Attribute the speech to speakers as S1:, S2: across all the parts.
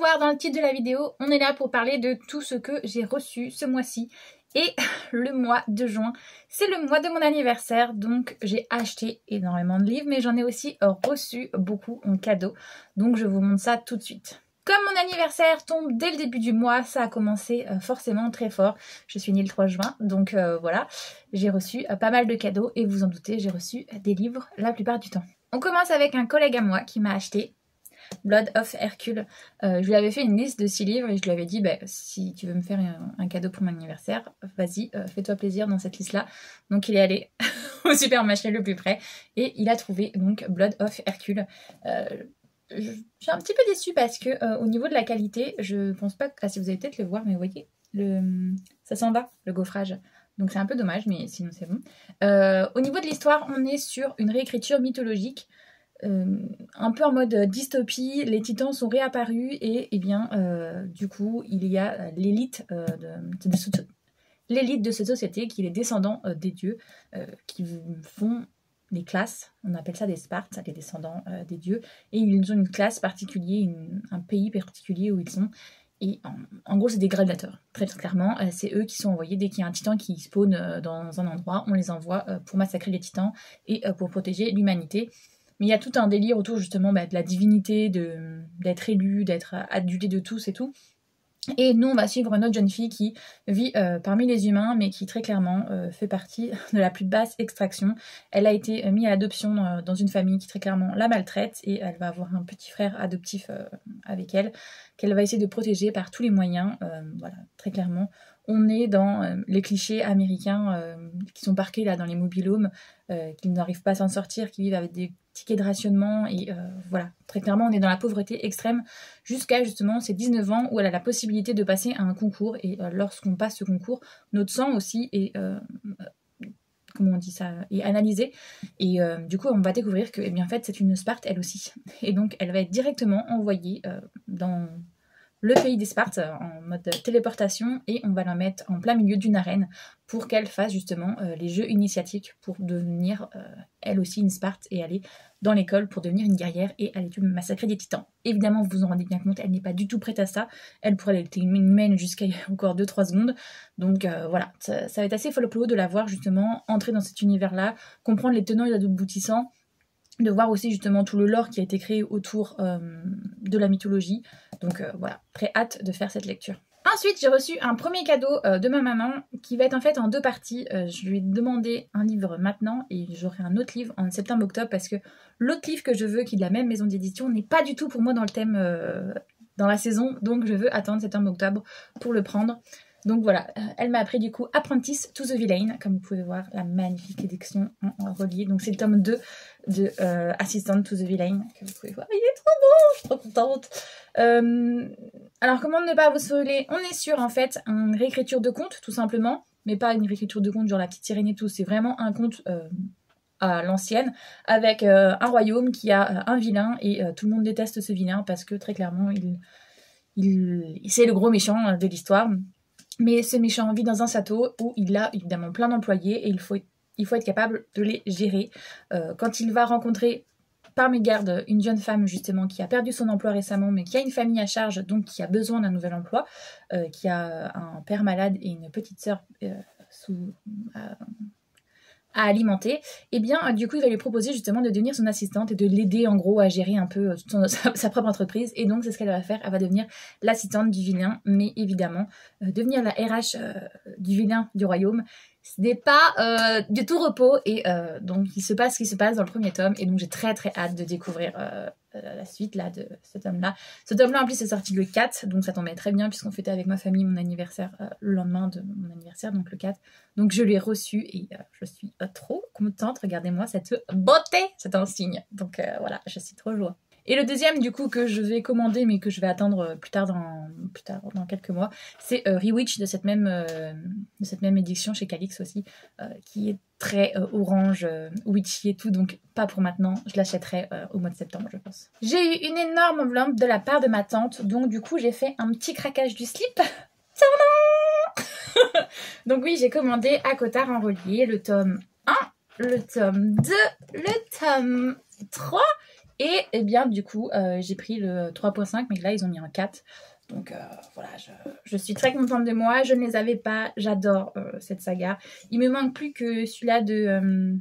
S1: voir dans le titre de la vidéo, on est là pour parler de tout ce que j'ai reçu ce mois-ci. Et le mois de juin, c'est le mois de mon anniversaire, donc j'ai acheté énormément de livres, mais j'en ai aussi reçu beaucoup en cadeau. Donc je vous montre ça tout de suite. Comme mon anniversaire tombe dès le début du mois, ça a commencé forcément très fort. Je suis née le 3 juin, donc voilà, j'ai reçu pas mal de cadeaux et vous en doutez, j'ai reçu des livres la plupart du temps. On commence avec un collègue à moi qui m'a acheté Blood of Hercule. Je lui avais fait une liste de 6 livres et je lui avais dit si tu veux me faire un cadeau pour mon anniversaire, vas-y, fais-toi plaisir dans cette liste là. Donc il est allé au supermarché le plus près et il a trouvé donc Blood of Hercule. Je suis un petit peu déçue parce que au niveau de la qualité, je pense pas que... Ah, si vous allez peut-être le voir, mais vous voyez, ça s'en va, le gaufrage. Donc c'est un peu dommage, mais sinon c'est bon. Au niveau de l'histoire, on est sur une réécriture mythologique. Un peu en mode dystopie, les titans sont réapparus et du coup il y a l'élite de cette société qui est les descendants des dieux qui font les classes, on appelle ça des Spartes, les descendants des dieux, et ils ont une classe particulière, un pays particulier où ils sont. Et en gros, c'est des gladiateurs, très clairement. C'est eux qui sont envoyés dès qu'il y a un titan qui spawn dans un endroit. On les envoie pour massacrer les titans et pour protéger l'humanité. Mais il y a tout un délire autour justement de la divinité, d'être élu, d'être adulé de tous et tout. Et nous, on va suivre notre jeune fille qui vit parmi les humains, mais qui très clairement fait partie de la plus basse extraction. Elle a été mise à l'adoption dans une famille qui très clairement la maltraite et elle va avoir un petit frère adoptif avec elle, qu'elle va essayer de protéger par tous les moyens. Voilà, très clairement. On est dans les clichés américains qui sont parqués là dans les mobil-homes, qui n'arrivent pas à s'en sortir, qui vivent avec des tickets de rationnement et voilà, très clairement on est dans la pauvreté extrême jusqu'à justement ses 19 ans où elle a la possibilité de passer à un concours et lorsqu'on passe ce concours, notre sang aussi est comment on dit ça, est analysé et du coup on va découvrir que en fait c'est une Sparte elle aussi et donc elle va être directement envoyée dans le pays des Spartes en mode téléportation et on va la mettre en plein milieu d'une arène pour qu'elle fasse justement les jeux initiatiques pour devenir elle aussi une Sparte et aller dans l'école pour devenir une guerrière et aller massacrer des titans. Évidemment, vous vous en rendez bien compte, elle n'est pas du tout prête à ça. Elle pourrait être une humaine jusqu'à encore 2-3 secondes. Donc voilà, ça va être assez folklore de la voir justement entrer dans cet univers-là, comprendre les tenants et les aboutissants, de voir aussi justement tout le lore qui a été créé autour de la mythologie. Donc voilà, très hâte de faire cette lecture. Ensuite, j'ai reçu un premier cadeau de ma maman qui va être en fait en 2 parties. Je lui ai demandé un livre maintenant et j'aurai un autre livre en septembre-octobre parce que l'autre livre que je veux, qui est de la même maison d'édition, n'est pas du tout pour moi dans le thème, dans la saison. Donc je veux attendre septembre-octobre pour le prendre. Donc voilà, elle m'a appris du coup Apprentice to the Villain, comme vous pouvez voir, la magnifique édition en relié. Donc c'est le tome 2 de Assistant to the Villain, que vous pouvez voir. Il est trop beau, je suis trop contente. Alors comment ne pas vous spoiler? On est sur en fait une réécriture de conte, tout simplement, mais pas une réécriture de conte genre la petite sirène et tout, c'est vraiment un conte à l'ancienne, avec un royaume qui a un vilain et tout le monde déteste ce vilain parce que très clairement, c'est le gros méchant de l'histoire. Mais ce méchant vit dans un château où il a évidemment plein d'employés et il faut être capable de les gérer. Quand il va rencontrer par mégarde une jeune femme justement qui a perdu son emploi récemment mais qui a une famille à charge, donc qui a besoin d'un nouvel emploi, qui a un père malade et une petite sœur à alimenter, et du coup il va lui proposer justement de devenir son assistante et de l'aider en gros à gérer un peu sa propre entreprise, et donc c'est ce qu'elle va faire, elle va devenir l'assistante du vilain, mais évidemment devenir la RH du vilain du royaume, ce n'est pas du tout repos, et donc il se passe ce qui se passe dans le premier tome, et donc j'ai très très hâte de découvrir la suite là de ce tome-là. Ce tome-là en plus est sorti le 4, donc ça tombait très bien puisqu'on fêtait avec ma famille mon anniversaire le lendemain de mon anniversaire, donc le 4. Donc je l'ai reçu et je suis trop contente. Regardez-moi cette beauté, c'est un signe. Donc voilà, je suis trop joie. Et le deuxième du coup que je vais commander mais que je vais attendre plus tard dans quelques mois, c'est Rewitch de cette même édition chez Calix aussi, qui est très orange, witchy et tout, donc pas pour maintenant, je l'achèterai au mois de septembre je pense. J'ai eu une énorme enveloppe de la part de ma tante, donc du coup j'ai fait un petit craquage du slip. Donc oui, j'ai commandé à Cotard en relié le tome 1, le tome 2, le tome 3 Et eh bien du coup j'ai pris le 3.5 mais là ils ont mis un 4. Donc voilà, je suis très contente de moi. Je ne les avais pas, j'adore cette saga. Il me manque plus que celui-là de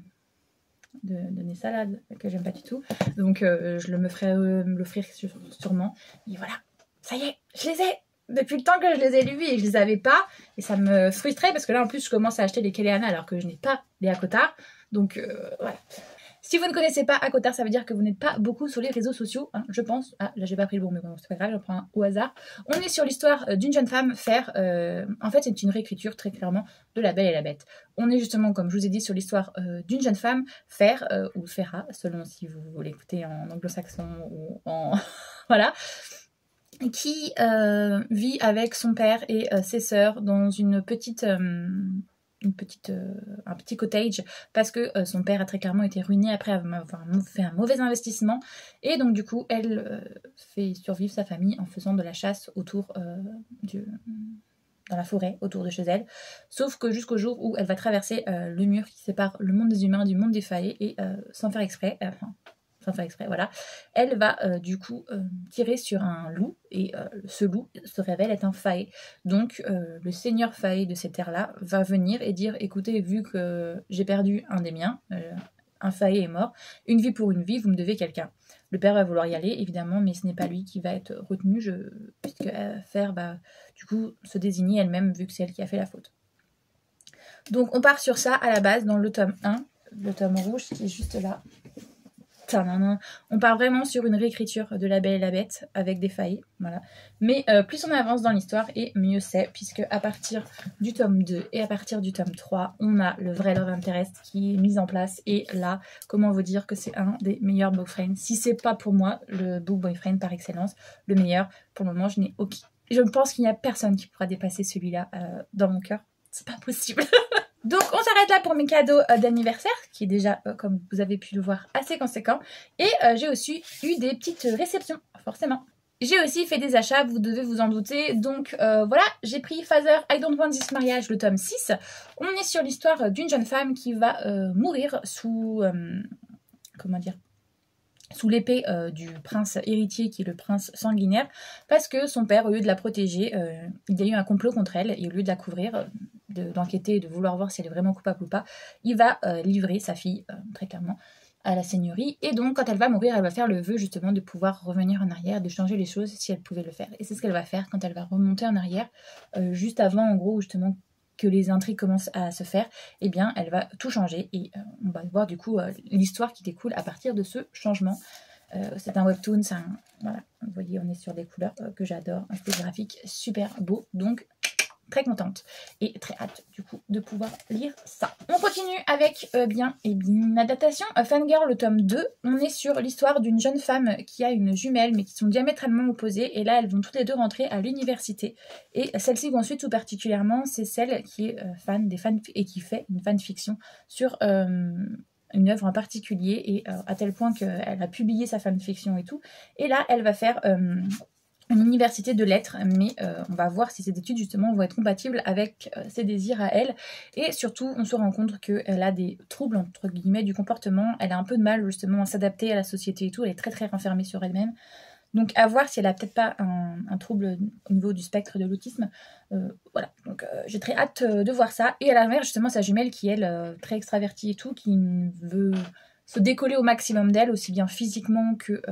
S1: Nessa que j'aime pas du tout. Donc je me ferai me l'offrir sûrement. Et voilà, ça y est, je les ai depuis le temps que je les ai lus et je les avais pas. Et ça me frustrait parce que là en plus je commence à acheter les Keleana alors que je n'ai pas les Hakotar. Donc voilà. Si vous ne connaissez pas Hakotar, ça veut dire que vous n'êtes pas beaucoup sur les réseaux sociaux, hein, je pense. Ah, là j'ai pas pris le bon, mais bon, c'est pas grave, j'en prends un au hasard. On est sur l'histoire d'une jeune femme, Fer. En fait, c'est une réécriture très clairement de La Belle et la Bête. On est justement, comme je vous ai dit, sur l'histoire d'une jeune femme, Fer, ou Ferra, selon si vous l'écoutez en anglo-saxon ou en... voilà, qui vit avec son père et ses sœurs dans un petit cottage parce que son père a très clairement été ruiné après avoir fait un mauvais investissement et donc du coup elle fait survivre sa famille en faisant de la chasse autour dans la forêt autour de chez elle, sauf que jusqu'au jour où elle va traverser le mur qui sépare le monde des humains du monde des failles et sans faire exprès, voilà, elle va du coup tirer sur un loup et ce loup se révèle être un fae. Donc le seigneur fae de cette terre-là va venir et dire écoutez, vu que j'ai perdu un des miens, un fae est mort, une vie pour une vie, vous me devez quelqu'un. Le père va vouloir y aller évidemment, mais ce n'est pas lui qui va être retenu puisque Fer va du coup se désigner elle-même vu que c'est elle qui a fait la faute. Donc on part sur ça à la base dans le tome 1, le tome rouge qui est juste là. On part vraiment sur une réécriture de La Belle et la Bête avec des failles, voilà. Mais plus on avance dans l'histoire et mieux c'est, puisque à partir du tome 2 et à partir du tome 3, on a le vrai love interest qui est mis en place. Et là, comment vous dire que c'est un des meilleurs boyfriends, si c'est pas pour moi le book boyfriend par excellence, le meilleur. Pour le moment, je pense qu'il n'y a personne qui pourra dépasser celui-là dans mon cœur. C'est pas possible. Donc on s'arrête là pour mes cadeaux d'anniversaire, qui est déjà, comme vous avez pu le voir, assez conséquent. Et j'ai aussi eu des petites réceptions, forcément. J'ai aussi fait des achats, vous devez vous en douter. Donc voilà, j'ai pris Father, I Don't Want This Marriage, le tome 6. On est sur l'histoire d'une jeune femme qui va mourir sous... comment dire, sous l'épée du prince héritier qui est le prince sanguinaire, parce que son père, au lieu de la protéger, il y a eu un complot contre elle, et au lieu de la couvrir, d'enquêter et de vouloir voir si elle est vraiment coupable ou pas, il va livrer sa fille, très clairement, à la seigneurie, et donc quand elle va mourir, elle va faire le vœu justement de pouvoir revenir en arrière, de changer les choses si elle pouvait le faire, et c'est ce qu'elle va faire quand elle va remonter en arrière, juste avant en gros justement que les intrigues commencent à se faire, eh bien elle va tout changer et on va voir du coup l'histoire qui découle à partir de ce changement. C'est un webtoon, voilà, vous voyez on est sur des couleurs que j'adore, un style graphique super beau, donc très contente et très hâte du coup de pouvoir lire ça. On continue avec une adaptation Fangirl, le tome 2. On est sur l'histoire d'une jeune femme qui a une jumelle mais qui sont diamétralement opposées et là elles vont toutes les deux rentrer à l'université et celle-ci ensuite tout particulièrement c'est celle qui est fan des fans et qui fait une fanfiction sur une œuvre en particulier et à tel point qu'elle a publié sa fanfiction et tout et là elle va faire une université de lettres, mais on va voir si ces études justement vont être compatibles avec ses désirs à elle. Et surtout, on se rend compte qu'elle a des troubles, entre guillemets, du comportement. Elle a un peu de mal justement à s'adapter à la société et tout. Elle est très très renfermée sur elle-même. Donc à voir si elle a peut-être pas un trouble au niveau du spectre de l'autisme. Voilà, donc j'ai très hâte de voir ça. Et à l'inverse, justement, sa jumelle qui est elle, très extravertie et tout, qui veut se décoller au maximum d'elle, aussi bien physiquement que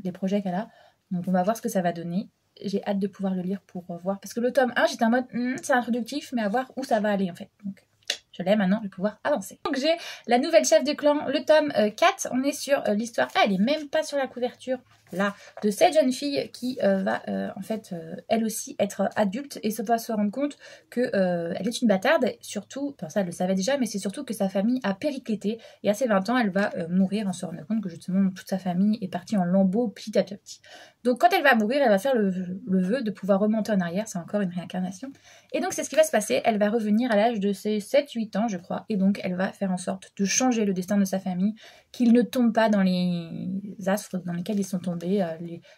S1: les projets qu'elle a. Donc on va voir ce que ça va donner. J'ai hâte de pouvoir le lire pour voir. Parce que le tome 1, j'étais en mode, c'est introductif, mais à voir où ça va aller en fait. Donc je l'ai maintenant, je vais pouvoir avancer. Donc j'ai la nouvelle chef de clan, le tome 4. On est sur l'histoire, elle est même pas sur la couverture, là, de cette jeune fille qui va en fait, elle aussi, être adulte et va se rendre compte qu'elle est une bâtarde. Surtout, enfin, ça elle le savait déjà, mais c'est surtout que sa famille a périclité. Et à ses 20 ans, elle va mourir en se rendant compte que justement toute sa famille est partie en lambeaux petit à petit. Donc quand elle va mourir, elle va faire le vœu de pouvoir remonter en arrière, c'est encore une réincarnation. Et donc c'est ce qui va se passer, elle va revenir à l'âge de ses 7-8 18 ans, je crois, et donc elle va faire en sorte de changer le destin de sa famille, qu'ils ne tombent pas dans les astres dans lesquels ils sont tombés,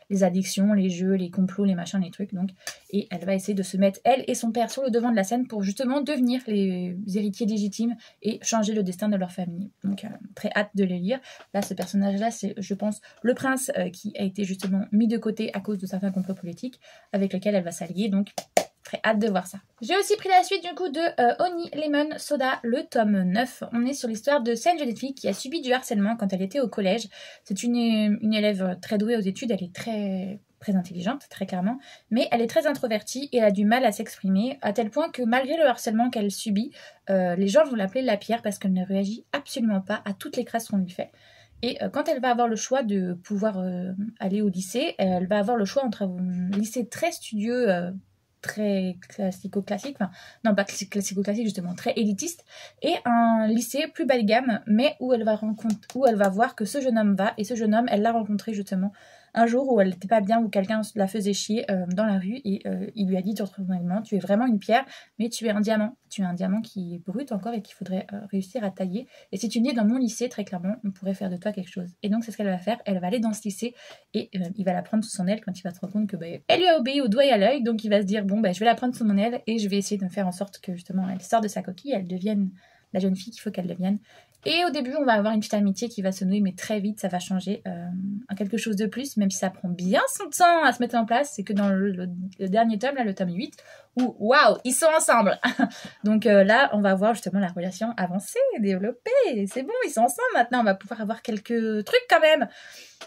S1: les addictions, les jeux, les complots, les machins, les trucs, donc. Et elle va essayer de se mettre, elle et son père, sur le devant de la scène pour justement devenir les héritiers légitimes et changer le destin de leur famille. Donc, très hâte de les lire. Là, ce personnage-là, c'est, je pense, le prince qui a été justement mis de côté à cause de certains complots politiques avec lesquels elle va s'allier, donc très hâte de voir ça. J'ai aussi pris la suite du coup de Honey Lemon Soda, le tome 9. On est sur l'histoire de cette jeune fille qui a subi du harcèlement quand elle était au collège. C'est une élève très douée aux études, elle est très intelligente, très clairement, mais elle est très introvertie et elle a du mal à s'exprimer, à tel point que malgré le harcèlement qu'elle subit, les gens vont l'appeler la pierre parce qu'elle ne réagit absolument pas à toutes les crasses qu'on lui fait. Et quand elle va avoir le choix de pouvoir aller au lycée, elle va avoir le choix entre un lycée très studieux, très classico-classique, enfin non pas classico-classique justement, très élitiste, et un lycée plus bas de gamme, mais où elle va voir que ce jeune homme va, et ce jeune homme, elle l'a rencontré justement un jour où elle n'était pas bien, où quelqu'un la faisait chier dans la rue, et il lui a dit totalement, tu es vraiment une pierre, mais tu es un diamant qui est brut encore et qu'il faudrait réussir à tailler, et si tu venais dans mon lycée, très clairement, on pourrait faire de toi quelque chose. Et donc c'est ce qu'elle va faire, elle va aller dans ce lycée, et il va la prendre sous son aile quand il va se rendre compte que elle lui a obéi au doigt et à l'œil, donc il va se dire, bon, je vais la prendre sous mon aile, et je vais essayer de faire en sorte que justement elle sorte de sa coquille, elle devienne la jeune fille qu'il faut qu'elle devienne. Et au début, on va avoir une petite amitié qui va se nouer, mais très vite, ça va changer en quelque chose de plus, même si ça prend bien son temps à se mettre en place. C'est que dans le dernier tome, là, le tome 8, où, waouh, ils sont ensemble. Donc là, on va voir justement la relation avancer, développer. C'est bon, ils sont ensemble maintenant, on va pouvoir avoir quelques trucs quand même.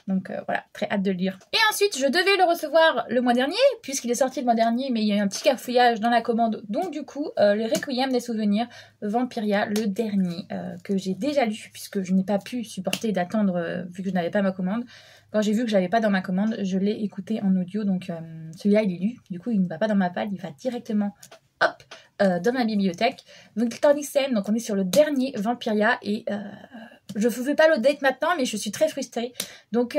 S1: Donc voilà, très hâte de le lire. Et ensuite, je devais le recevoir le mois dernier, puisqu'il est sorti le mois dernier, mais il y a eu un petit cafouillage dans la commande. Donc du coup, le Requiem des souvenirs, Vampiria, le dernier, que j'ai déjà lu, puisque je n'ai pas pu supporter d'attendre, vu que je n'avais pas ma commande. Quand j'ai vu que je l'avais pas dans ma commande, je l'ai écouté en audio, donc celui-là, il est lu. Du coup, il ne va pas dans ma palle, il va directement, hop, dans ma bibliothèque. Donc, Tornixen, donc on est sur le dernier Vampiria, et je ne fais pas l'update maintenant, mais je suis très frustrée. Donc,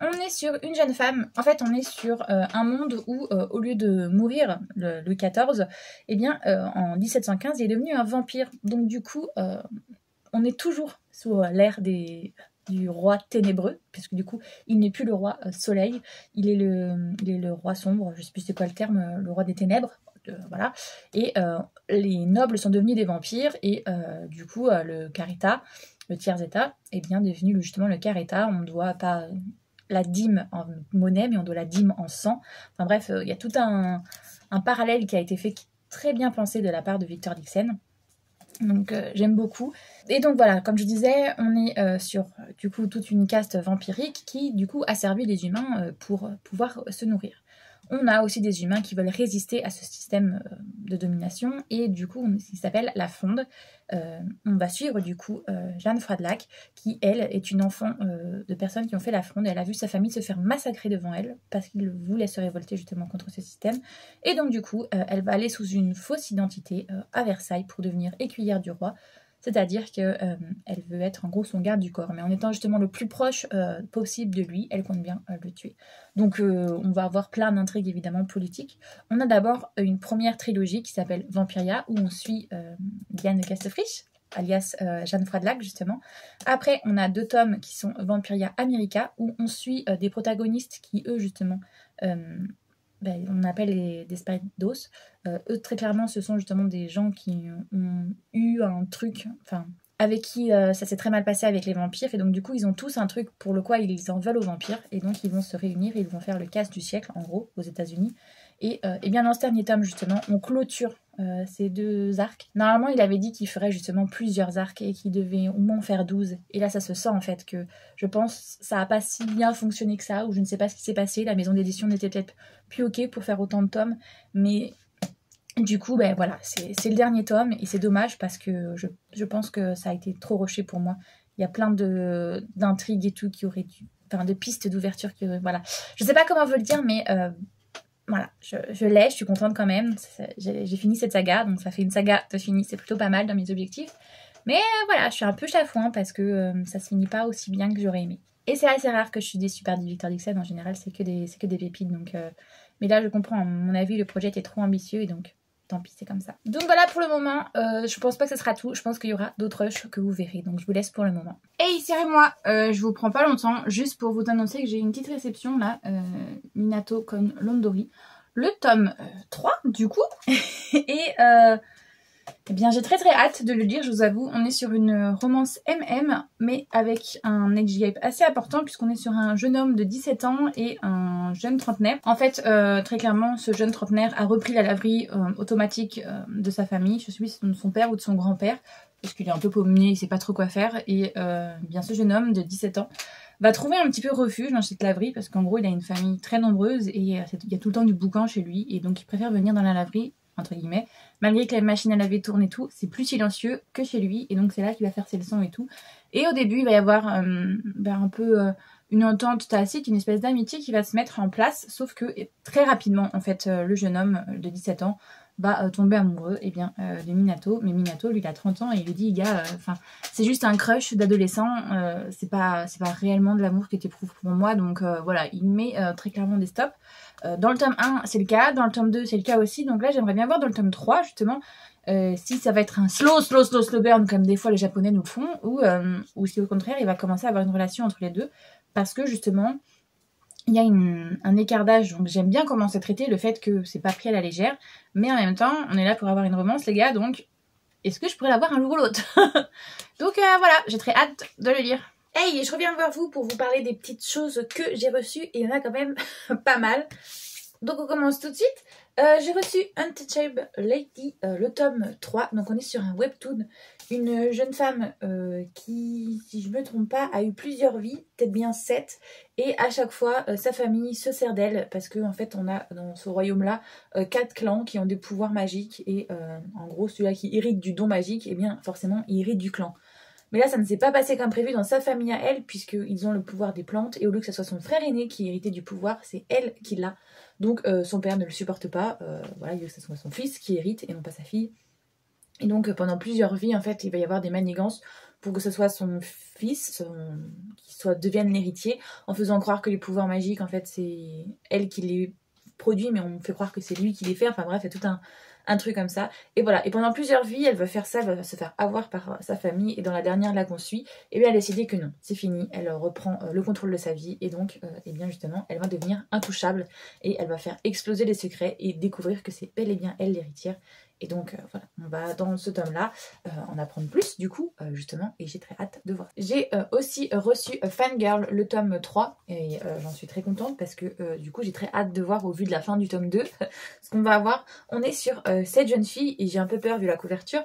S1: on est sur une jeune femme. En fait, on est sur un monde où, au lieu de mourir, Louis XIV, eh bien, en 1715, il est devenu un vampire. Donc, du coup, on est toujours sous l'ère du roi ténébreux, puisque du coup, il n'est plus le roi soleil, il est le roi sombre, je ne sais plus c'est quoi le terme, le roi des ténèbres. Voilà. Et les nobles sont devenus des vampires, et du coup, le Carita, le tiers-état, est bien devenu justement le quart-état. On ne doit pas la dîme en monnaie, mais on doit la dîme en sang. Enfin bref, il y a tout un parallèle qui a été fait, très bien pensé de la part de Victor Dixon. Donc j'aime beaucoup. Et donc voilà, comme je disais, on est sur du coup toute une caste vampirique qui du coup a servi les humains pour pouvoir se nourrir. On a aussi des humains qui veulent résister à ce système de domination, et du coup, il s'appelle la Fronde. On va suivre du coup Jeanne Fradelac, qui elle est une enfant de personnes qui ont fait la Fronde. Elle a vu sa famille se faire massacrer devant elle parce qu'ils voulaient se révolter justement contre ce système. Et donc du coup, elle va aller sous une fausse identité à Versailles pour devenir écuyère du roi. C'est-à-dire qu'elle veut être en gros son garde du corps, mais en étant justement le plus proche possible de lui, elle compte bien le tuer. Donc on va avoir plein d'intrigues évidemment politiques. On a d'abord une première trilogie qui s'appelle Vampiria, où on suit Diane de Castefriche, alias Jeanne Fradelac justement. Après, on a 2 tomes qui sont Vampiria America, où on suit des protagonistes qui eux justement... on appelle les Desperados. Eux, très clairement, ce sont justement des gens qui ont eu un truc, enfin, avec qui ça s'est très mal passé avec les vampires, et donc du coup, ils ont tous un truc pour le quoi ils en veulent aux vampires, et donc ils vont se réunir et ils vont faire le casse du siècle, en gros, aux États-Unis. Et bien dans ce dernier tome, justement, on clôture ces 2 arcs. Normalement, il avait dit qu'il ferait justement plusieurs arcs et qu'il devait au moins faire 12. Et là, ça se sent en fait que, je pense, ça n'a pas si bien fonctionné que ça, ou je ne sais pas ce qui s'est passé. La maison d'édition n'était peut-être plus ok pour faire autant de tomes. Mais du coup, voilà, c'est le dernier tome, et c'est dommage parce que je pense que ça a été trop rushé pour moi. Il y a plein d'intrigues et tout qui auraient dû... Enfin, de pistes d'ouverture qui auraient... Voilà. Je sais pas comment vous le dire, mais... voilà, je l'ai, je suis contente quand même. J'ai fini cette saga, donc ça fait une saga de fini, c'est plutôt pas mal dans mes objectifs. Mais voilà, je suis un peu chafouin parce que ça se finit pas aussi bien que j'aurais aimé. Et c'est assez rare que je suis déçue par Victor Dixon, en général c'est que des pépites. Donc, mais là je comprends, à mon avis le projet était trop ambitieux, et donc tant pis, c'est comme ça. Donc voilà pour le moment, je pense pas que ce sera tout, je pense qu'il y aura d'autres rushs que vous verrez, donc je vous laisse pour le moment. Hey, serrez-moi, je vous prends pas longtemps, juste pour vous annoncer que j'ai une petite réception là, Minato con Londori, le tome 3 du coup, et eh bien j'ai très hâte de le lire, je vous avoue. On est sur une romance MM, mais avec un age gap assez important puisqu'on est sur un jeune homme de 17 ans et un jeune trentenaire. En fait, très clairement, ce jeune trentenaire a repris la laverie automatique de sa famille. Je sais plus si c'est de son père ou de son grand-père, parce qu'il est un peu paumé, il sait pas trop quoi faire. Et bien ce jeune homme de 17 ans va trouver un petit peu refuge dans cette laverie parce qu'en gros il a une famille très nombreuse et il y a tout le temps du boucan chez lui et donc il préfère venir dans la laverie entre guillemets, malgré que la machine à laver tourne et tout, c'est plus silencieux que chez lui et donc c'est là qu'il va faire ses leçons et tout. Et au début il va y avoir un peu une entente tacite, une espèce d'amitié qui va se mettre en place, sauf que très rapidement en fait le jeune homme de 17 ans va tomber amoureux de Minato, mais Minato lui il a 30 ans et il lui dit gars, c'est juste un crush d'adolescent, c'est pas réellement de l'amour que tu éprouves pour moi, donc voilà, il met très clairement des stops. Dans le tome 1 c'est le cas, dans le tome 2 c'est le cas aussi, donc là j'aimerais bien voir dans le tome 3 justement si ça va être un slow burn comme des fois les japonais nous le font, ou si au contraire il va commencer à avoir une relation entre les deux, parce que justement il y a un écart d'âge, donc j'aime bien comment c'est traité, le fait que c'est pas pris à la légère, mais en même temps on est là pour avoir une romance les gars, donc est-ce que je pourrais l'avoir un jour ou l'autre? Donc voilà, j'ai très hâte de le lire. Hey, je reviens vers vous pour vous parler des petites choses que j'ai reçues, et il y en a quand même pas mal. Donc on commence tout de suite. J'ai reçu Untouchable Lady, le tome 3. Donc on est sur un webtoon. Une jeune femme qui, si je ne me trompe pas, a eu plusieurs vies, peut-être bien 7. Et à chaque fois, sa famille se sert d'elle. Parce qu'en fait, on a dans ce royaume-là 4 clans qui ont des pouvoirs magiques. Et en gros, celui-là qui hérite du don magique, eh bien forcément, il hérite du clan. Mais là, ça ne s'est pas passé comme prévu dans sa famille à elle, puisqu'ils ont le pouvoir des plantes. Et au lieu que ce soit son frère aîné qui héritait du pouvoir, c'est elle qui l'a. Donc son père ne le supporte pas. Voilà, il veut que ce soit son fils qui hérite et non pas sa fille. Et donc pendant plusieurs vies, en fait, il va y avoir des manigances pour que ce soit son fils qui devienne l'héritier, en faisant croire que les pouvoirs magiques, en fait, c'est elle qui les produit, mais on fait croire que c'est lui qui les fait. Enfin bref, il y a tout un truc comme ça. Et voilà, et pendant plusieurs vies, elle va faire ça, elle va se faire avoir par sa famille, et dans la dernière là qu'on suit, et bien elle a décidé que non, c'est fini, elle reprend le contrôle de sa vie, et donc, et bien justement, elle va devenir intouchable, et elle va faire exploser les secrets, et découvrir que c'est bel et bien elle l'héritière. Et donc voilà, on va dans ce tome-là en apprendre plus du coup, justement, et j'ai très hâte de voir. J'ai aussi reçu Fangirl, le tome 3, et j'en suis très contente parce que du coup j'ai très hâte de voir au vu de la fin du tome 2 ce qu'on va avoir. On est sur cette jeune fille, et j'ai un peu peur vu la couverture,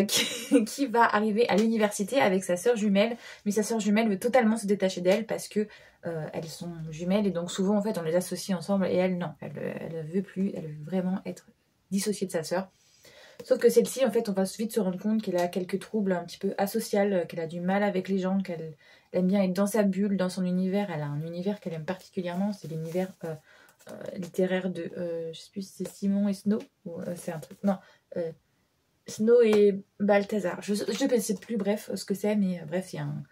S1: qui va arriver à l'université avec sa sœur jumelle, mais sa sœur jumelle veut totalement se détacher d'elle parce que elles sont jumelles, et donc souvent en fait on les associe ensemble, et elle non, elle veut plus, elle veut vraiment être dissociée de sa sœur. Sauf que celle-ci, en fait, on va vite se rendre compte qu'elle a quelques troubles un petit peu asociaux, qu'elle a du mal avec les gens, qu'elle aime bien être dans sa bulle, dans son univers. Elle a un univers qu'elle aime particulièrement, c'est l'univers littéraire de, je sais plus si c'est Simon et Snow, ou c'est un truc, non, Snow et Balthazar. Je ne sais plus, bref, ce que c'est, mais bref, il y a un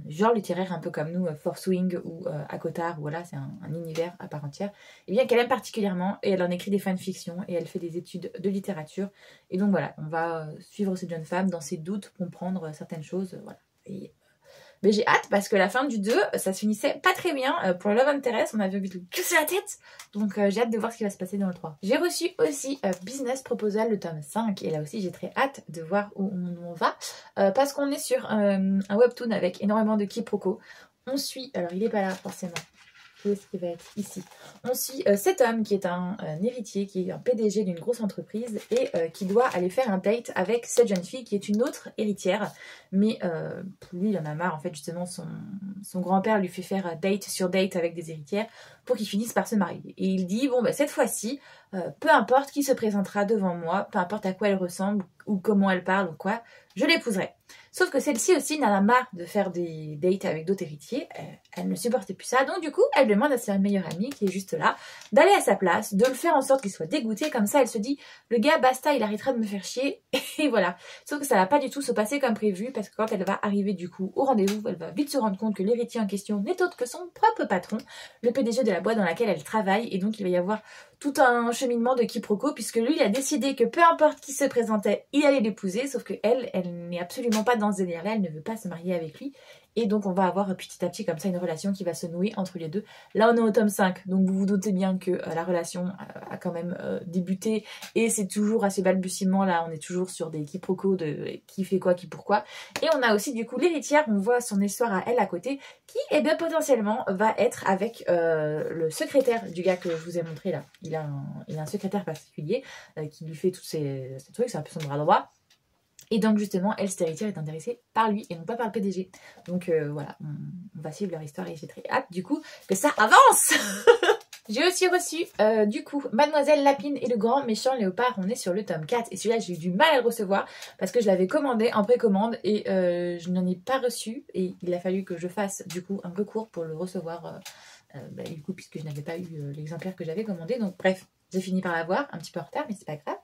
S1: genre littéraire un peu comme nous, Force Wing ou Akotar, voilà, c'est un univers à part entière, et bien qu'elle aime particulièrement, et elle en écrit des fanfictions, et elle fait des études de littérature, et donc voilà, on va suivre cette jeune femme dans ses doutes, comprendre certaines choses, voilà. Mais j'ai hâte parce que la fin du 2, ça se finissait pas très bien. Pour Love Interest, on avait envie de lui casser la tête. Donc j'ai hâte de voir ce qui va se passer dans le 3. J'ai reçu aussi Business Proposal, le tome 5. Et là aussi, j'ai très hâte de voir où on va. Parce qu'on est sur un webtoon avec énormément de quiproquos. On suit, alors il est pas là forcément. Où est-ce qu'il va être? Ici. On suit cet homme qui est un héritier, qui est un PDG d'une grosse entreprise et qui doit aller faire un date avec cette jeune fille qui est une autre héritière. Mais lui, il en a marre. En fait, justement, son grand-père lui fait faire date sur date avec des héritières pour qu'ils finissent par se marier. Et il dit, bon, bah, cette fois-ci, peu importe qui se présentera devant moi, peu importe à quoi elle ressemble ou comment elle parle ou quoi, je l'épouserai. Sauf que celle-ci aussi n'en a marre de faire des dates avec d'autres héritiers, elle ne supportait plus ça, donc du coup elle demande à sa meilleure amie qui est juste là d'aller à sa place, de le faire en sorte qu'il soit dégoûté, comme ça elle se dit le gars basta, il arrêtera de me faire chier, et voilà. Sauf que ça va pas du tout se passer comme prévu, parce que quand elle va arriver du coup au rendez-vous, elle va vite se rendre compte que l'héritier en question n'est autre que son propre patron, le PDG de la boîte dans laquelle elle travaille, et donc il va y avoir tout un cheminement de quiproquo, puisque lui il a décidé que peu importe qui se présentait, il allait l'épouser, sauf que elle n'est absolument pas dans ce délire-là, elle ne veut pas se marier avec lui. Et donc on va avoir petit à petit comme ça une relation qui va se nouer entre les deux. Là on est au tome 5, donc vous vous doutez bien que la relation a quand même débuté et c'est toujours à ce balbutiement là, on est toujours sur des quiproquos de qui fait quoi, qui pourquoi. Et on a aussi du coup l'héritière, on voit son histoire à elle à côté, qui eh bien potentiellement va être avec le secrétaire du gars que je vous ai montré là. Il a un secrétaire particulier qui lui fait tous ces trucs, c'est un peu son bras droit. Et donc justement, elle, cette héritière, est intéressée par lui et non pas par le PDG. Donc voilà, on va suivre leur histoire et j'ai très hâte du coup que ça avance. J'ai aussi reçu du coup Mademoiselle Lapine et le grand méchant léopard. On est sur le tome 4 et celui-là j'ai eu du mal à le recevoir parce que je l'avais commandé en précommande et je n'en ai pas reçu. Et il a fallu que je fasse du coup un recours pour le recevoir du coup puisque je n'avais pas eu l'exemplaire que j'avais commandé. Donc bref, j'ai fini par l'avoir, un petit peu en retard mais c'est pas grave.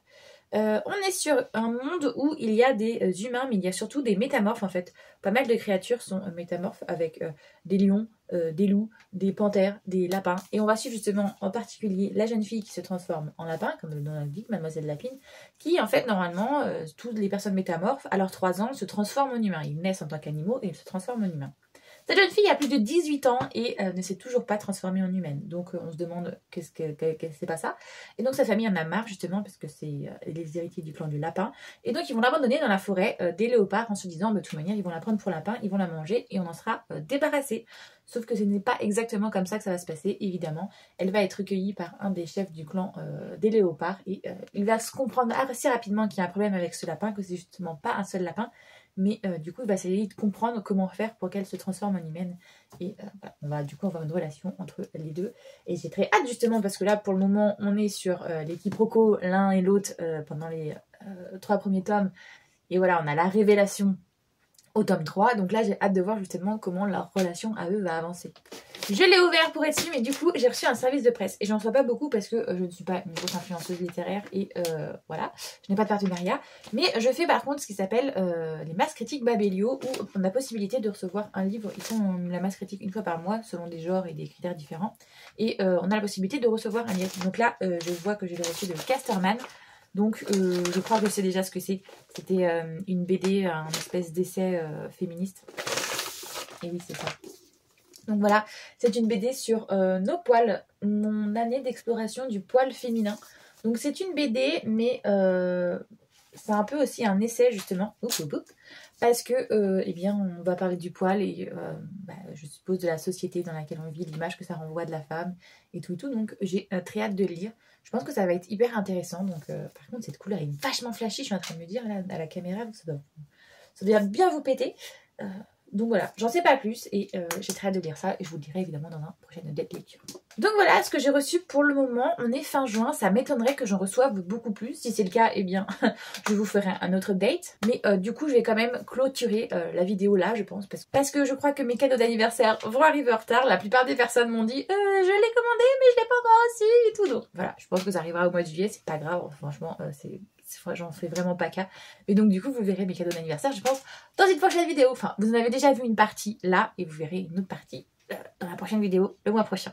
S1: On est sur un monde où il y a des humains, mais il y a surtout des métamorphes en fait. Pas mal de créatures sont métamorphes avec des lions, des loups, des panthères, des lapins. Et on va suivre justement en particulier la jeune fille qui se transforme en lapin, comme le nom l'indique, Mademoiselle Lapine, qui en fait normalement, toutes les personnes métamorphes, à leurs 3 ans, se transforment en humains. Ils naissent en tant qu'animaux et ils se transforment en humains. Cette jeune fille a plus de 18 ans et ne s'est toujours pas transformée en humaine. Donc on se demande qu'est-ce que c'est pas ça. Et donc sa famille en a marre justement parce que c'est les héritiers du clan du lapin. Et donc ils vont l'abandonner dans la forêt des léopards en se disant de toute manière ils vont la prendre pour lapin, ils vont la manger et on en sera débarrassé. Sauf que ce n'est pas exactement comme ça que ça va se passer, évidemment. Elle va être recueillie par un des chefs du clan des léopards et il va se comprendre assez rapidement qu'il y a un problème avec ce lapin, que c'est justement pas un seul lapin. Mais du coup, il va essayer de comprendre comment faire pour qu'elle se transforme en humaine. Et voilà, on va du coup avoir une relation entre les deux. Et j'ai très hâte justement parce que là, pour le moment, on est sur les quiproquos l'un et l'autre pendant les 3 premiers tomes. Et voilà, on a la révélation au tome 3. Donc là, j'ai hâte de voir justement comment leur relation à eux va avancer. Je l'ai ouvert pour être sûr, mais du coup, j'ai reçu un service de presse. Et j'en reçois pas beaucoup parce que je ne suis pas une grosse influenceuse littéraire et voilà, je n'ai pas de partenariat. Mais je fais par contre ce qui s'appelle les masses critiques Babelio, où on a la possibilité de recevoir un livre. Ils font la masse critique une fois par mois, selon des genres et des critères différents. Et on a la possibilité de recevoir un livre. Donc là, je vois que je l'ai reçu de Casterman. Donc je crois que c'est déjà ce que c'est. C'était une BD, un espèce d'essai féministe. Et oui, c'est ça. Donc voilà, c'est une BD sur nos poils, mon année d'exploration du poil féminin. Donc c'est une BD, mais c'est un peu aussi un essai justement. Parce que, eh bien, on va parler du poil et je suppose de la société dans laquelle on vit, l'image que ça renvoie de la femme et tout. Donc j'ai très hâte de le lire. Je pense que ça va être hyper intéressant. Donc par contre, cette couleur est vachement flashy. Je suis en train de me dire là à la caméra, ça doit bien vous péter. Donc voilà, j'en sais pas plus et j'ai très hâte de lire ça et je vous le dirai évidemment dans un prochain update lecture. Donc voilà ce que j'ai reçu pour le moment. On est fin juin, ça m'étonnerait que j'en reçoive beaucoup plus. Si c'est le cas, eh bien je vous ferai un autre update. Mais du coup je vais quand même clôturer la vidéo là je pense. Parce que je crois que mes cadeaux d'anniversaire vont arriver en retard. La plupart des personnes m'ont dit je l'ai commandé mais je l'ai pas encore reçu et tout. Donc voilà, je pense que ça arrivera au mois de juillet, c'est pas grave, franchement j'en fais vraiment pas cas. Et donc du coup vous verrez mes cadeaux d'anniversaire je pense dans une prochaine vidéo. Enfin vous en avez déjà vu une partie là et vous verrez une autre partie dans la prochaine vidéo le mois prochain.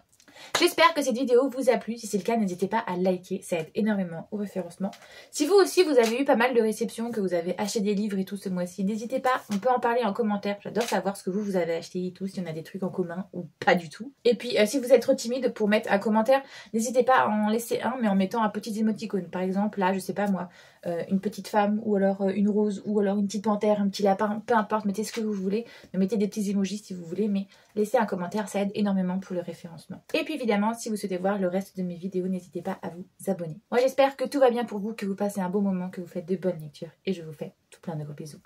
S1: J'espère que cette vidéo vous a plu. Si c'est le cas, n'hésitez pas à liker, ça aide énormément au référencement. Si vous aussi vous avez eu pas mal de réceptions, que vous avez acheté des livres et tout ce mois-ci, n'hésitez pas, on peut en parler en commentaire. J'adore savoir ce que vous avez acheté et tout, si on a des trucs en commun ou pas du tout. Et puis si vous êtes trop timide pour mettre un commentaire, n'hésitez pas à en laisser un mais en mettant un petit émoticône. Par exemple là, je sais pas moi, une petite femme ou alors une rose ou alors une petite panthère, un petit lapin, peu importe, mettez ce que vous voulez. Mais mettez des petits emojis si vous voulez, mais laissez un commentaire, ça aide énormément pour le référencement. Et puis évidemment, si vous souhaitez voir le reste de mes vidéos, n'hésitez pas à vous abonner. Moi j'espère que tout va bien pour vous, que vous passez un bon moment, que vous faites de bonnes lectures et je vous fais tout plein de gros bisous.